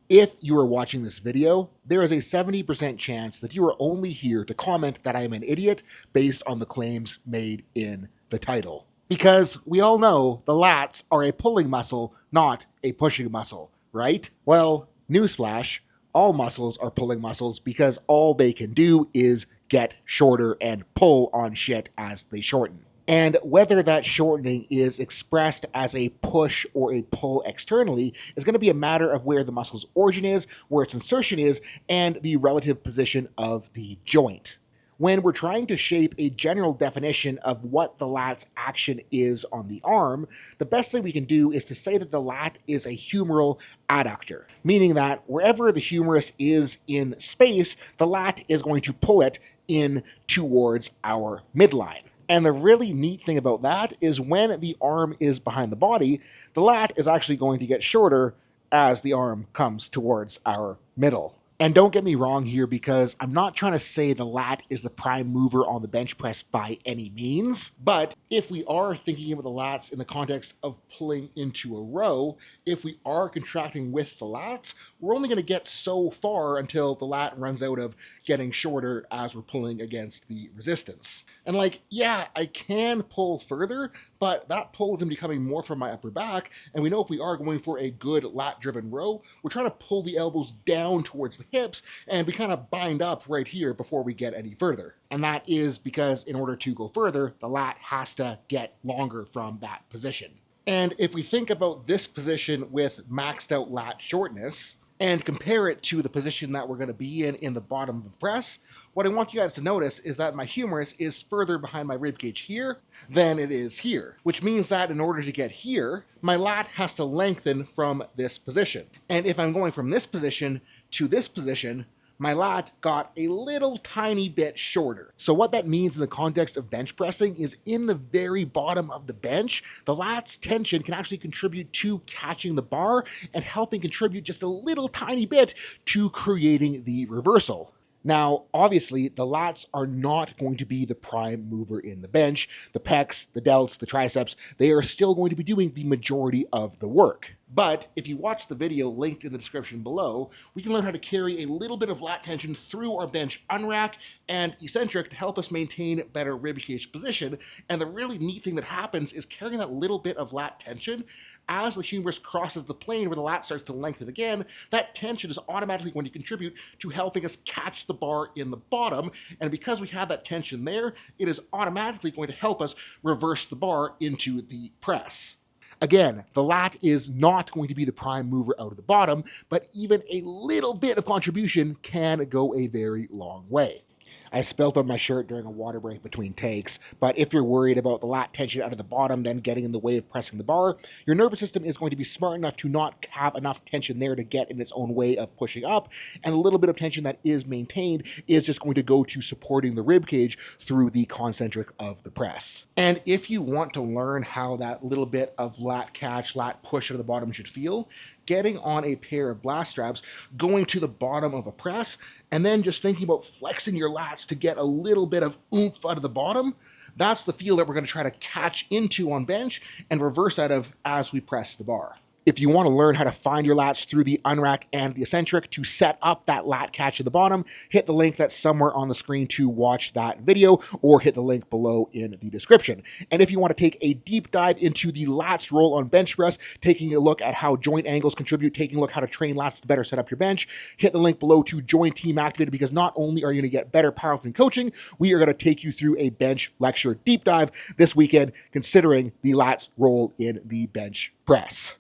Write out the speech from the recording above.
If you are watching this video, there is a 70% chance that you are only here to comment that I am an idiot based on the claims made in the title. Because we all know the lats are a pulling muscle, not a pushing muscle, right? Well, newsflash, all muscles are pulling muscles because all they can do is get shorter and pull on shit as they shorten. And whether that shortening is expressed as a push or a pull externally is going to be a matter of where the muscle's origin is, where its insertion is, and the relative position of the joint. When we're trying to shape a general definition of what the lat's action is on the arm, the best thing we can do is to say that the lat is a humeral adductor, meaning that wherever the humerus is in space, the lat is going to pull it in towards our midline. And the really neat thing about that is when the arm is behind the body, the lat is actually going to get shorter as the arm comes towards our middle. And don't get me wrong here, because I'm not trying to say the lat is the prime mover on the bench press by any means. But if we are thinking about the lats in the context of pulling into a row, if we are contracting with the lats, we're only going to get so far until the lat runs out of getting shorter as we're pulling against the resistance. And yeah, I can pull further, but that pull is becoming more from my upper back. And we know if we are going for a good lat-driven row, we're trying to pull the elbows down towards the hips, and we kind of bind up right here before we get any further. And that is because in order to go further, the lat has to get longer from that position. And if we think about this position with maxed out lat shortness, and compare it to the position that we're going to be in the bottom of the press, what I want you guys to notice is that my humerus is further behind my ribcage here than it is here, which means that in order to get here, my lat has to lengthen from this position. And if I'm going from this position to this position, my lat got a little tiny bit shorter. So what that means in the context of bench pressing is in the very bottom of the bench, the lat's tension can actually contribute to catching the bar and helping contribute just a little tiny bit to creating the reversal. Now, obviously, the lats are not going to be the prime mover in the bench. The pecs, the delts, the triceps, they are still going to be doing the majority of the work. But if you watch the video linked in the description below, we can learn how to carry a little bit of lat tension through our bench unrack and eccentric to help us maintain better ribcage position. And the really neat thing that happens is carrying that little bit of lat tension as the humerus crosses the plane where the lat starts to lengthen again, that tension is automatically going to contribute to helping us catch the bar in the bottom. And because we have that tension there, it is automatically going to help us reverse the bar into the press. Again, the lat is not going to be the prime mover out of the bottom, but even a little bit of contribution can go a very long way. I spilt on my shirt during a water break between takes, but if you're worried about the lat tension out of the bottom then getting in the way of pressing the bar, your nervous system is going to be smart enough to not have enough tension there to get in its own way of pushing up, and a little bit of tension that is maintained is just going to go to supporting the rib cage through the concentric of the press. And if you want to learn how that little bit of lat catch, lat push out of the bottom should feel, getting on a pair of blast straps, going to the bottom of a press, and then just thinking about flexing your lats to get a little bit of oomph out of the bottom, that's the feel that we're going to try to catch into on bench and reverse out of as we press the bar. If you want to learn how to find your lats through the unrack and the eccentric to set up that lat catch at the bottom, hit the link that's somewhere on the screen to watch that video, or hit the link below in the description. And if you want to take a deep dive into the lats roll on bench press, taking a look at how joint angles contribute, taking a look how to train lats to better set up your bench, hit the link below to join Team Activated, because not only are you going to get better powerlifting coaching, we are going to take you through a bench lecture deep dive this weekend considering the lats roll in the bench press.